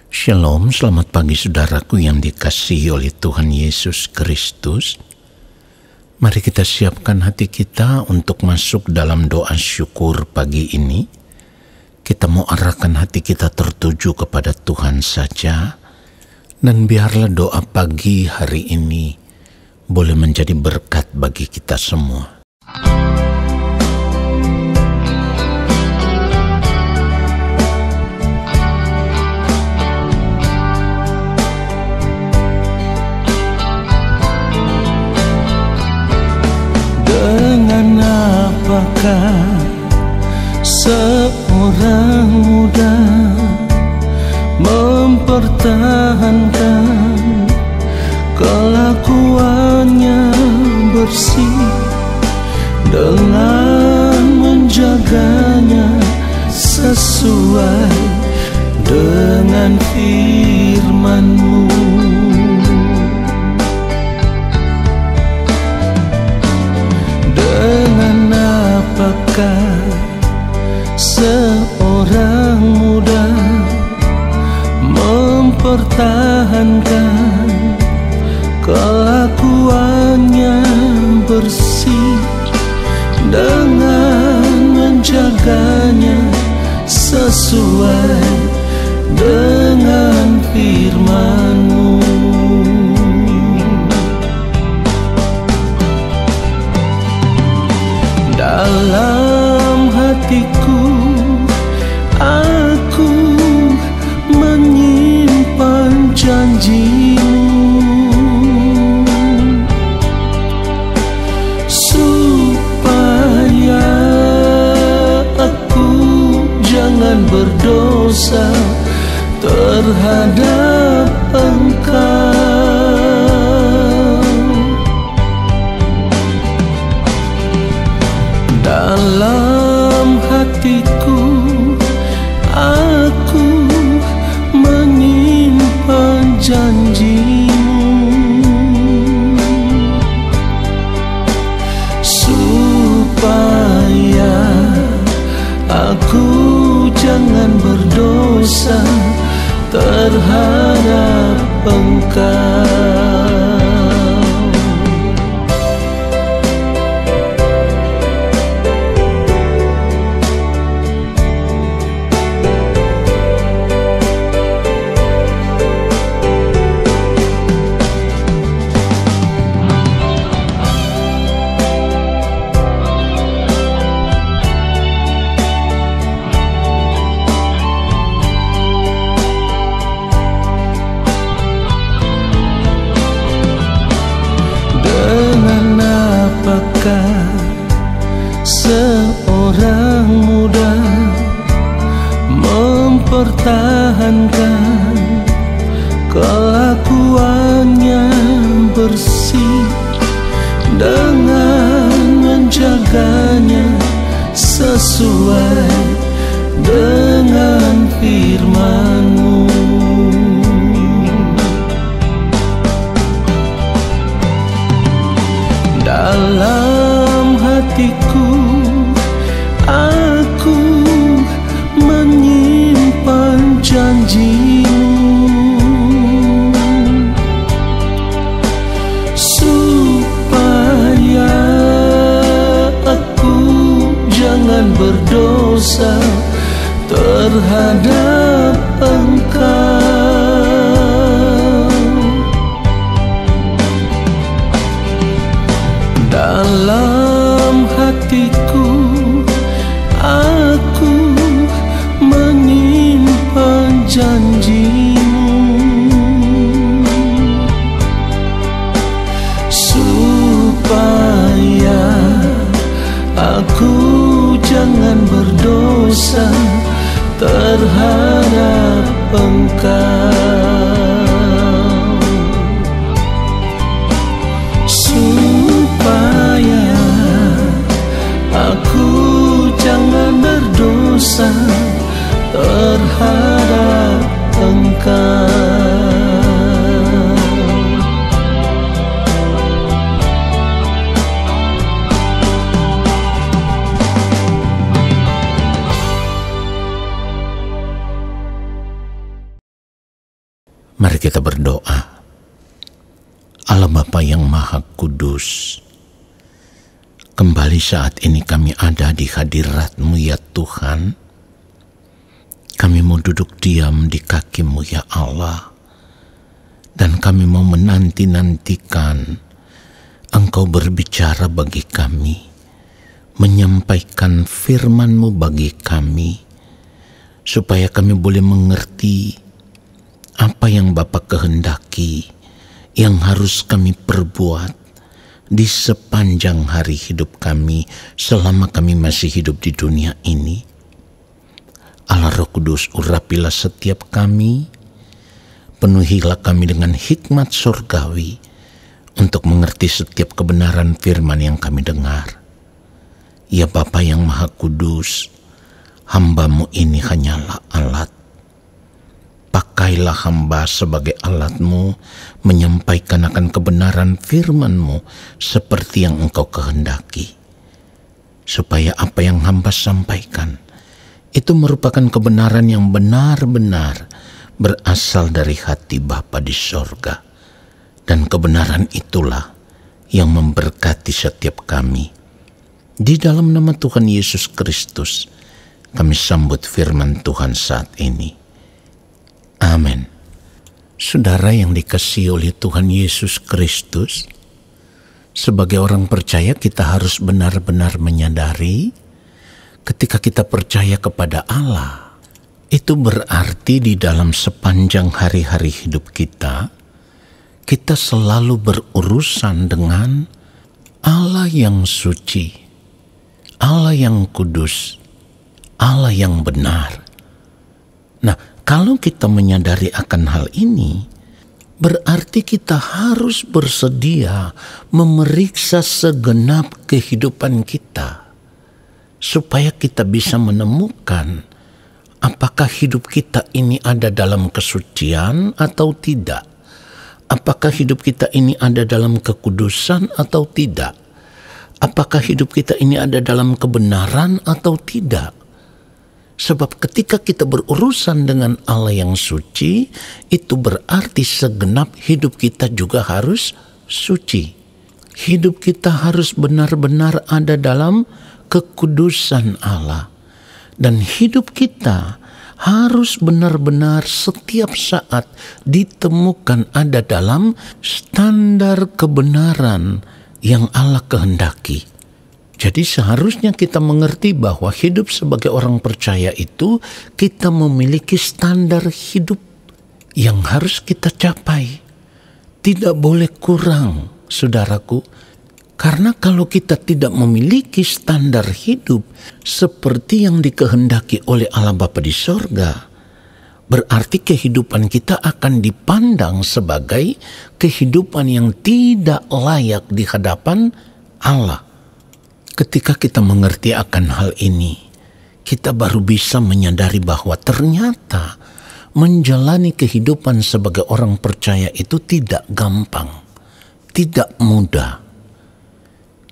Shalom, selamat pagi saudaraku yang dikasihi oleh Tuhan Yesus Kristus. Mari kita siapkan hati kita untuk masuk dalam doa syukur pagi ini. Kita mau arahkan hati kita tertuju kepada Tuhan saja. Dan biarlah doa pagi hari ini boleh menjadi berkat bagi kita semua. Dengan apakah seorang muda mempertahankan kelakuannya bersih dengan menjaganya sesuai dengan firman-Mu? Dengan apakah seorang muda mempertahankan kelakuannya bersih dengan menjaganya sesuai dengan firman-Mu? Dalam hatiku aku menyimpan janji-Mu, supaya aku jangan berdosa terhadap Engkau. Dalam hatiku aku menyimpan janji-Mu, supaya aku jangan berdosa terhadap Engkau. Apakah seorang muda mempertahankan kelakuannya bersih dengan menjaganya sesuai dengan firman-Mu? Dalam hatiku aku menyimpan janji-Mu, supaya aku jangan berdosa terhadap Engkau. Dalam hatiku aku menyimpan janji-Mu, supaya aku jangan berdosa terhadap Engkau. Supaya aku jangan berdosa terhadap Engkau. Mari kita berdoa. Allah Bapa yang Maha Kudus, kembali saat ini kami ada di hadirat-Mu ya Tuhan. Kami mau duduk diam di kaki-Mu ya Allah. Dan kami mau menanti-nantikan Engkau berbicara bagi kami, menyampaikan firman-Mu bagi kami, supaya kami boleh mengerti apa yang Bapa kehendaki, yang harus kami perbuat di sepanjang hari hidup kami selama kami masih hidup di dunia ini. Allah Roh Kudus, urapilah setiap kami, penuhilah kami dengan hikmat surgawi untuk mengerti setiap kebenaran firman yang kami dengar. Ya Bapa yang Maha Kudus, hamba-Mu ini hanyalah alat. Pakailah hamba sebagai alat-Mu menyampaikan akan kebenaran firman-Mu seperti yang Engkau kehendaki. Supaya apa yang hamba sampaikan itu merupakan kebenaran yang benar-benar berasal dari hati Bapa di sorga. Dan kebenaran itulah yang memberkati setiap kami. Di dalam nama Tuhan Yesus Kristus, kami sambut firman Tuhan saat ini. Amin. Saudara yang dikasihi oleh Tuhan Yesus Kristus, sebagai orang percaya kita harus benar-benar menyadari ketika kita percaya kepada Allah, itu berarti di dalam sepanjang hari-hari hidup kita, kita selalu berurusan dengan Allah yang suci, Allah yang kudus, Allah yang benar. Nah, kalau kita menyadari akan hal ini, berarti kita harus bersedia memeriksa segenap kehidupan kita, supaya kita bisa menemukan apakah hidup kita ini ada dalam kesucian atau tidak? Apakah hidup kita ini ada dalam kekudusan atau tidak? Apakah hidup kita ini ada dalam kebenaran atau tidak? Sebab ketika kita berurusan dengan Allah yang suci, itu berarti segenap hidup kita juga harus suci. Hidup kita harus benar-benar ada dalam kekudusan Allah. Dan hidup kita harus benar-benar setiap saat ditemukan ada dalam standar kebenaran yang Allah kehendaki. Jadi seharusnya kita mengerti bahwa hidup sebagai orang percaya itu kita memiliki standar hidup yang harus kita capai. Tidak boleh kurang, saudaraku. Karena kalau kita tidak memiliki standar hidup seperti yang dikehendaki oleh Allah Bapa di sorga, berarti kehidupan kita akan dipandang sebagai kehidupan yang tidak layak di hadapan Allah. Ketika kita mengerti akan hal ini, kita baru bisa menyadari bahwa ternyata menjalani kehidupan sebagai orang percaya itu tidak gampang, tidak mudah.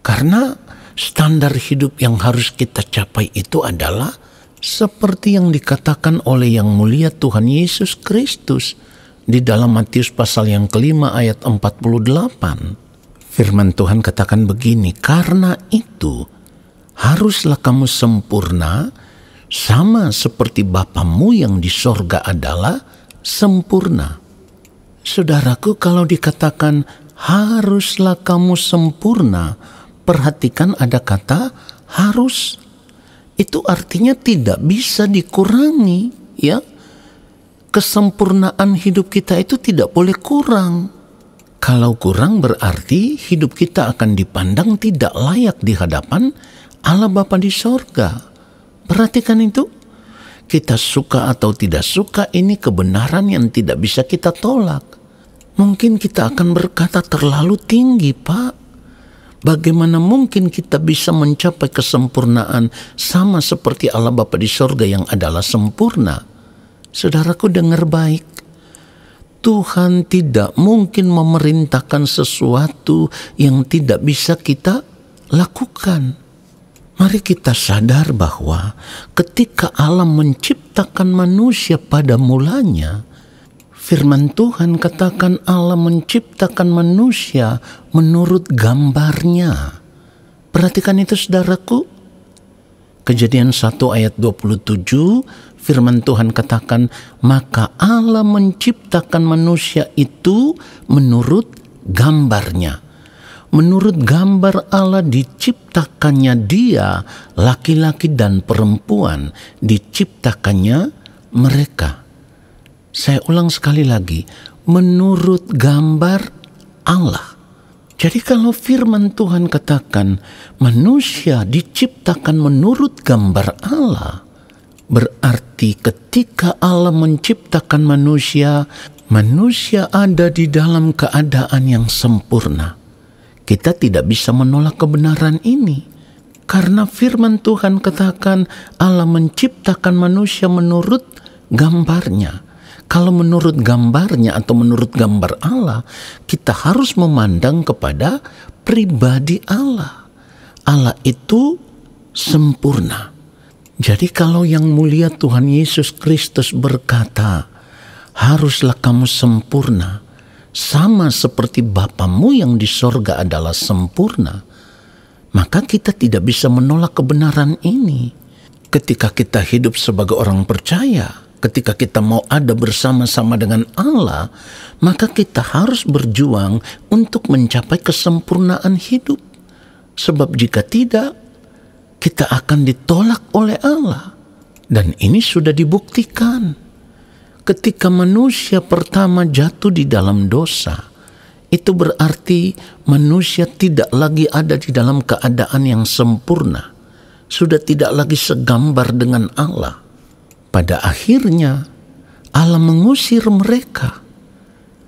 Karena standar hidup yang harus kita capai itu adalah seperti yang dikatakan oleh yang mulia Tuhan Yesus Kristus di dalam Matius pasal yang kelima ayat 48. Firman Tuhan katakan begini, karena itu haruslah kamu sempurna sama seperti Bapamu yang di sorga adalah sempurna. Saudaraku, kalau dikatakan haruslah kamu sempurna, perhatikan ada kata harus. Itu artinya tidak bisa dikurangi, ya. Kesempurnaan hidup kita itu tidak boleh kurang. Kalau kurang berarti hidup kita akan dipandang tidak layak di hadapan Allah Bapa di sorga. Perhatikan itu. Kita suka atau tidak suka, ini kebenaran yang tidak bisa kita tolak. Mungkin kita akan berkata terlalu tinggi, Pak. Bagaimana mungkin kita bisa mencapai kesempurnaan sama seperti Allah Bapa di sorga yang adalah sempurna? Saudaraku, dengar baik. Tuhan tidak mungkin memerintahkan sesuatu yang tidak bisa kita lakukan. Mari kita sadar bahwa ketika Allah menciptakan manusia pada mulanya, Firman Tuhan katakan Allah menciptakan manusia menurut gambarnya. Perhatikan itu saudaraku. Kejadian 1 ayat 27, firman Tuhan katakan, maka Allah menciptakan manusia itu menurut gambarnya. Menurut gambar Allah diciptakannya dia, laki-laki dan perempuan, diciptakannya mereka. Saya ulang sekali lagi, menurut gambar Allah. Jadi kalau firman Tuhan katakan manusia diciptakan menurut gambar Allah, berarti ketika Allah menciptakan manusia, manusia ada di dalam keadaan yang sempurna. Kita tidak bisa menolak kebenaran ini. Karena firman Tuhan katakan Allah menciptakan manusia menurut gambarnya. Kalau menurut gambarnya atau menurut gambar Allah, kita harus memandang kepada pribadi Allah. Allah itu sempurna. Jadi kalau yang mulia Tuhan Yesus Kristus berkata, haruslah kamu sempurna, sama seperti Bapamu yang di sorga adalah sempurna, maka kita tidak bisa menolak kebenaran ini. Ketika kita hidup sebagai orang percaya, ketika kita mau ada bersama-sama dengan Allah, maka kita harus berjuang untuk mencapai kesempurnaan hidup. Sebab jika tidak, kita akan ditolak oleh Allah. Dan ini sudah dibuktikan. Ketika manusia pertama jatuh di dalam dosa, itu berarti manusia tidak lagi ada di dalam keadaan yang sempurna. Sudah tidak lagi segambar dengan Allah. Pada akhirnya Allah mengusir mereka.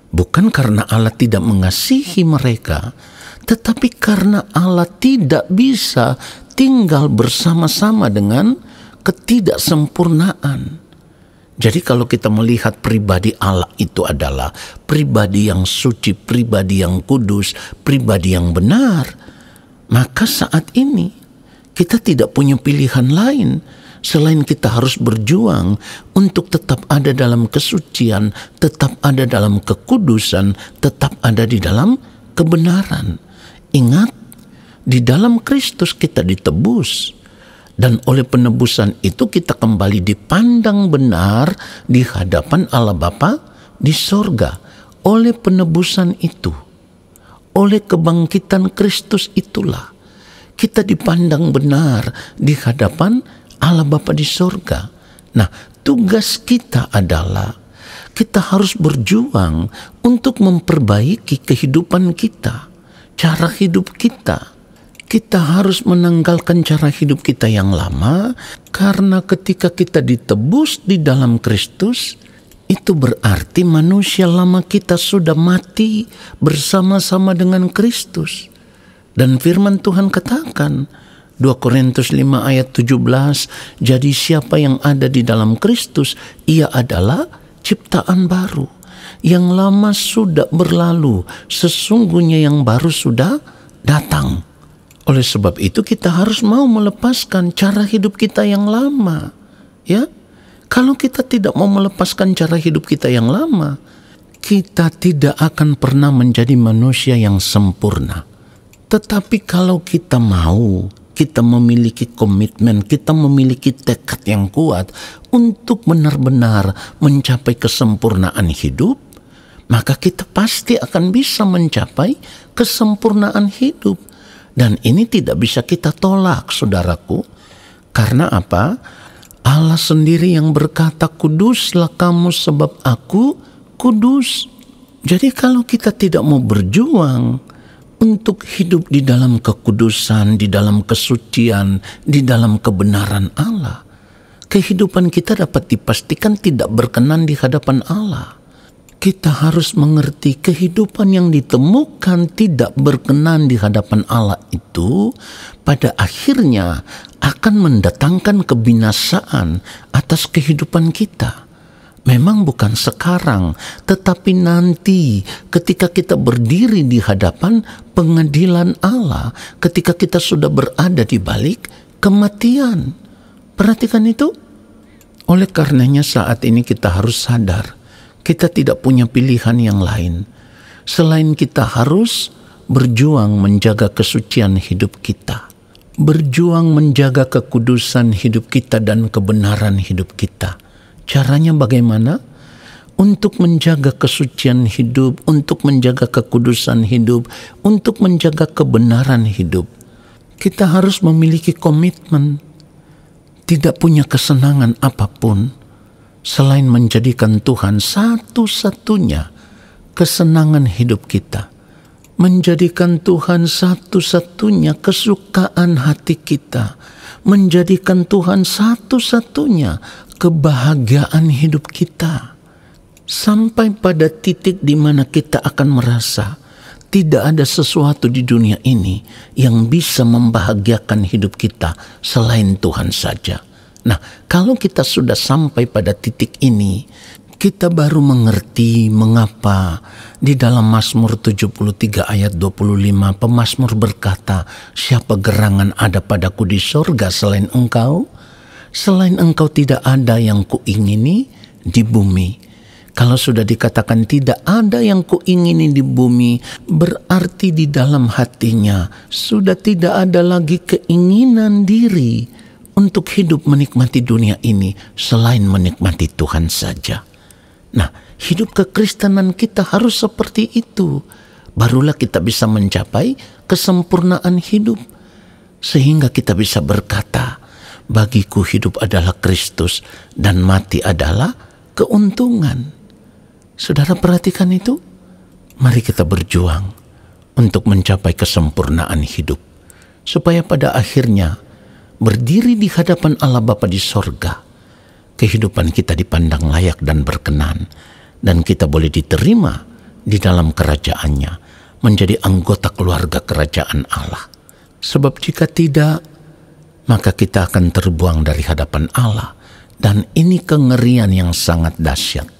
Bukan karena Allah tidak mengasihi mereka, tetapi karena Allah tidak bisa tinggal bersama-sama dengan ketidaksempurnaan. Jadi kalau kita melihat pribadi Allah itu adalah pribadi yang suci, pribadi yang kudus, pribadi yang benar, maka saat ini kita tidak punya pilihan lain selain kita harus berjuang untuk tetap ada dalam kesucian, tetap ada dalam kekudusan, tetap ada di dalam kebenaran. Ingat, di dalam Kristus kita ditebus. Dan oleh penebusan itu kita kembali dipandang benar di hadapan Allah Bapa di sorga. Oleh penebusan itu, oleh kebangkitan Kristus itulah, kita dipandang benar di hadapan Allah Bapa di sorga. Nah, tugas kita adalah kita harus berjuang untuk memperbaiki kehidupan kita, cara hidup kita. Kita harus menanggalkan cara hidup kita yang lama, karena ketika kita ditebus di dalam Kristus, itu berarti manusia lama kita sudah mati bersama-sama dengan Kristus. Dan firman Tuhan katakan, 2 Korintus 5 ayat 17, jadi siapa yang ada di dalam Kristus, ia adalah ciptaan baru. Yang lama sudah berlalu, sesungguhnya yang baru sudah datang. Oleh sebab itu kita harus mau melepaskan cara hidup kita yang lama. Ya, kalau kita tidak mau melepaskan cara hidup kita yang lama, kita tidak akan pernah menjadi manusia yang sempurna. Tetapi kalau kita mau, kita memiliki komitmen, kita memiliki tekad yang kuat untuk benar-benar mencapai kesempurnaan hidup, maka kita pasti akan bisa mencapai kesempurnaan hidup. Dan ini tidak bisa kita tolak, saudaraku. Karena apa? Allah sendiri yang berkata, kuduslah kamu sebab aku kudus. Jadi kalau kita tidak mau berjuang untuk hidup di dalam kekudusan, di dalam kesucian, di dalam kebenaran Allah, kehidupan kita dapat dipastikan tidak berkenan di hadapan Allah. Kita harus mengerti kehidupan yang ditemukan tidak berkenan di hadapan Allah itu pada akhirnya akan mendatangkan kebinasaan atas kehidupan kita. Memang bukan sekarang, tetapi nanti ketika kita berdiri di hadapan pengadilan Allah, ketika kita sudah berada di balik kematian. Perhatikan itu. Oleh karenanya saat ini kita harus sadar, Kita tidak punya pilihan yang lain selain kita harus berjuang menjaga kesucian hidup kita, berjuang menjaga kekudusan hidup kita dan kebenaran hidup kita. Caranya bagaimana? Untuk menjaga kesucian hidup, untuk menjaga kekudusan hidup, untuk menjaga kebenaran hidup, kita harus memiliki komitmen. Tidak punya kesenangan apapun selain menjadikan Tuhan satu-satunya kesenangan hidup kita, menjadikan Tuhan satu-satunya kesukaan hati kita, menjadikan Tuhan satu-satunya kebahagiaan hidup kita. Sampai pada titik di mana kita akan merasa tidak ada sesuatu di dunia ini yang bisa membahagiakan hidup kita selain Tuhan saja. Nah, kalau kita sudah sampai pada titik ini, kita baru mengerti mengapa di dalam Mazmur 73 ayat 25 pemazmur berkata, "Siapa gerangan ada padaku di sorga selain Engkau? Selain Engkau tidak ada yang kuingini di bumi." Kalau sudah dikatakan tidak ada yang kuingini di bumi, berarti di dalam hatinya sudah tidak ada lagi keinginan diri untuk hidup menikmati dunia ini selain menikmati Tuhan saja. Nah, hidup kekristenan kita harus seperti itu. Barulah kita bisa mencapai kesempurnaan hidup. Sehingga kita bisa berkata, bagiku hidup adalah Kristus dan mati adalah keuntungan. Saudara perhatikan itu? Mari kita berjuang untuk mencapai kesempurnaan hidup. Supaya pada akhirnya berdiri di hadapan Allah Bapa di sorga, kehidupan kita dipandang layak dan berkenan, dan kita boleh diterima di dalam kerajaannya, menjadi anggota keluarga kerajaan Allah. Sebab jika tidak, maka kita akan terbuang dari hadapan Allah, dan ini kengerian yang sangat dahsyat.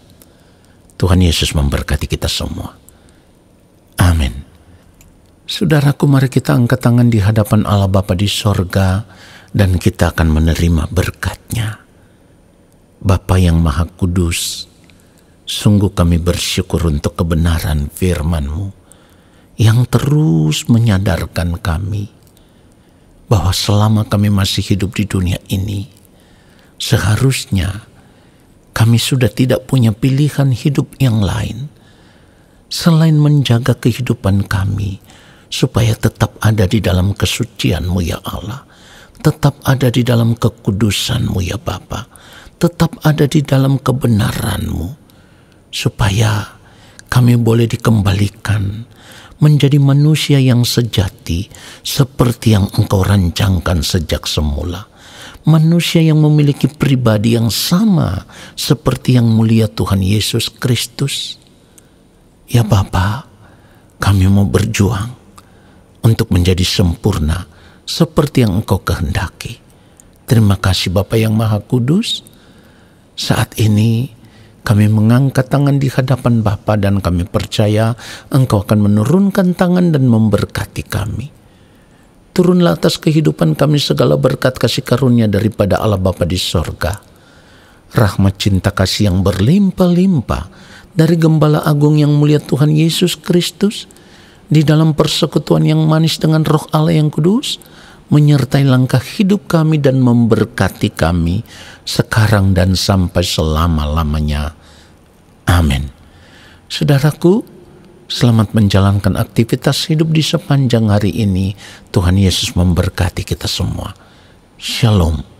Tuhan Yesus memberkati kita semua. Amin. Saudaraku, mari kita angkat tangan di hadapan Allah Bapa di sorga, dan kita akan menerima berkat-Nya. Bapa yang Maha Kudus, sungguh kami bersyukur untuk kebenaran firman-Mu yang terus menyadarkan kami bahwa selama kami masih hidup di dunia ini, seharusnya kami sudah tidak punya pilihan hidup yang lain selain menjaga kehidupan kami supaya tetap ada di dalam kesucian-Mu ya Allah, tetap ada di dalam kekudusan-Mu ya Bapa, tetap ada di dalam kebenaran-Mu, supaya kami boleh dikembalikan menjadi manusia yang sejati seperti yang Engkau rancangkan sejak semula. Manusia yang memiliki pribadi yang sama seperti yang mulia Tuhan Yesus Kristus. Ya Bapa, kami mau berjuang untuk menjadi sempurna seperti yang Engkau kehendaki. Terima kasih Bapa yang Maha Kudus. Saat ini kami mengangkat tangan di hadapan Bapa, dan kami percaya Engkau akan menurunkan tangan dan memberkati kami. Turunlah atas kehidupan kami segala berkat kasih karunia daripada Allah Bapa di sorga. Rahmat cinta kasih yang berlimpah-limpah dari Gembala Agung yang mulia Tuhan Yesus Kristus, di dalam persekutuan yang manis dengan Roh Allah yang kudus, menyertai langkah hidup kami dan memberkati kami sekarang dan sampai selama-lamanya. Amin. Saudaraku, selamat menjalankan aktivitas hidup di sepanjang hari ini. Tuhan Yesus memberkati kita semua. Shalom.